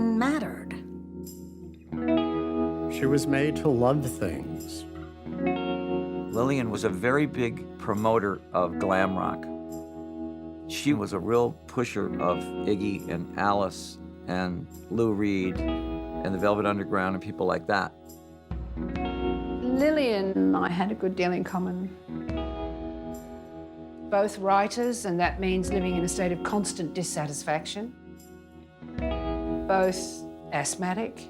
even mattered. She was made to love things. Lillian was a very big promoter of glam rock. She was a real pusher of Iggy and Alice and Lou Reed and the Velvet Underground and people like that. Lillian and I had a good deal in common. Both writers, and that means living in a state of constant dissatisfaction. Both asthmatic.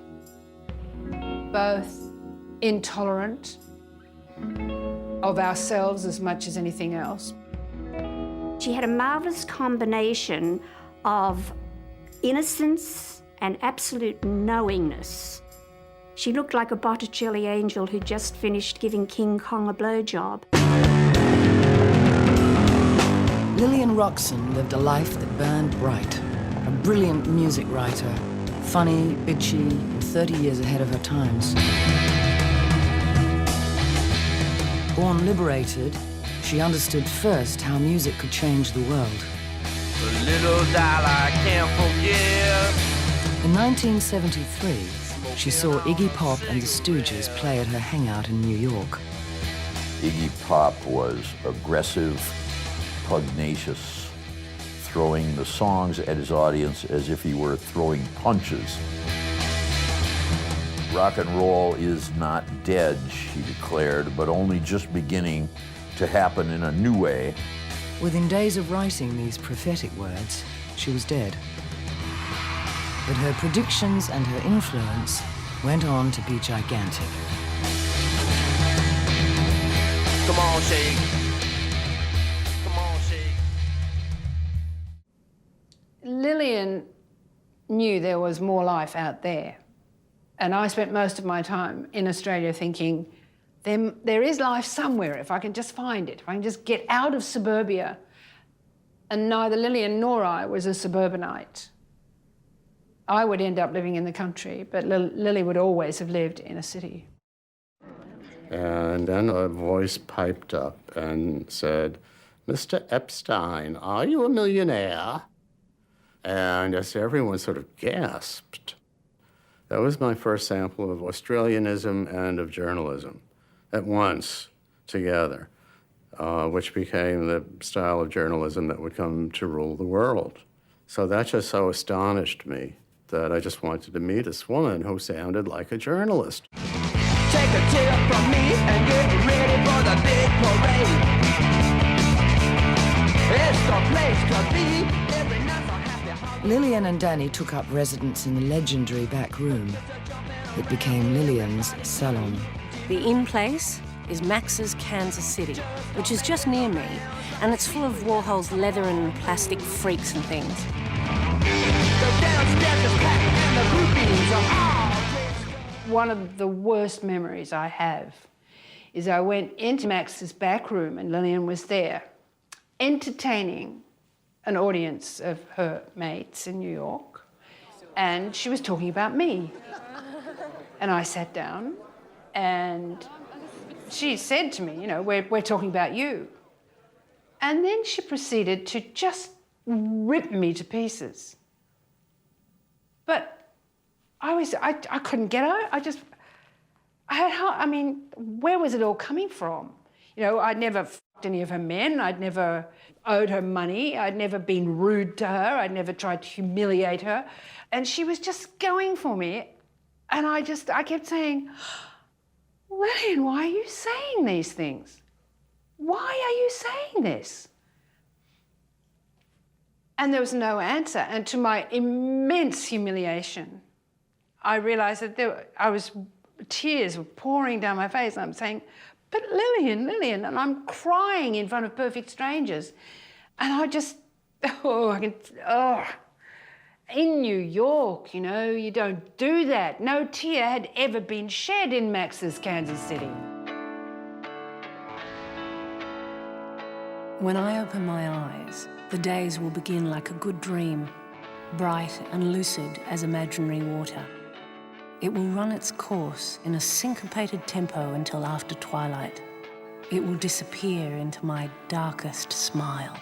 Both intolerant of ourselves as much as anything else. She had a marvelous combination of innocence and absolute knowingness. She looked like a Botticelli angel who just finished giving King Kong a blowjob. Lillian Roxon lived a life that burned bright. A brilliant music writer, funny, bitchy, and 30 years ahead of her times. Born liberated, she understood first how music could change the world. A little doll I can't forget. In 1973, she saw Iggy Pop and the Stooges play at her hangout in New York. Iggy Pop was aggressive, pugnacious, throwing the songs at his audience as if he were throwing punches. Rock and roll is not dead, she declared, but only just beginning to happen in a new way. Within days of writing these prophetic words, she was dead. But her predictions and her influence went on to be gigantic. Come on, shake. Come on, shake. Lillian knew there was more life out there. And I spent most of my time in Australia thinking, there is life somewhere if I can just find it, if I can just get out of suburbia. And neither Lillian nor I was a suburbanite. I would end up living in the country, but Lily would always have lived in a city. And then a voice piped up and said, "Mr. Epstein, are you a millionaire?" And as everyone sort of gasped, that was my first sample of Australianism and of journalism at once together, which became the style of journalism that would come to rule the world. So that just so astonished me that I just wanted to meet this woman who sounded like a journalist. Take a tip from me and get ready for the big parade. It's the place to be. Every night's a happy holiday. Lillian and Danny took up residence in the legendary back room. It became Lillian's salon. The in place is Max's Kansas City, which is just near me, and it's full of Warhol's leather and plastic freaks and things. One of the worst memories I have is I went into Max's back room and Lillian was there, entertaining an audience of her mates in New York, and she was talking about me. And I sat down and she said to me, you know, we're talking about you. And then she proceeded to just rip me to pieces. But I couldn't get out. I mean, where was it all coming from? You know, I'd never fucked any of her men. I'd never owed her money. I'd never been rude to her. I'd never tried to humiliate her. And she was just going for me. And I kept saying, Lillian, why are you saying these things? Why are you saying this? And there was no answer. And to my immense humiliation, I realized that tears were pouring down my face. And I'm saying, but Lillian, and I'm crying in front of perfect strangers. And in New York, you know, you don't do that. No tear had ever been shed in Max's Kansas City. When I open my eyes, the days will begin like a good dream, bright and lucid as imaginary water. It will run its course in a syncopated tempo until after twilight. It will disappear into my darkest smile.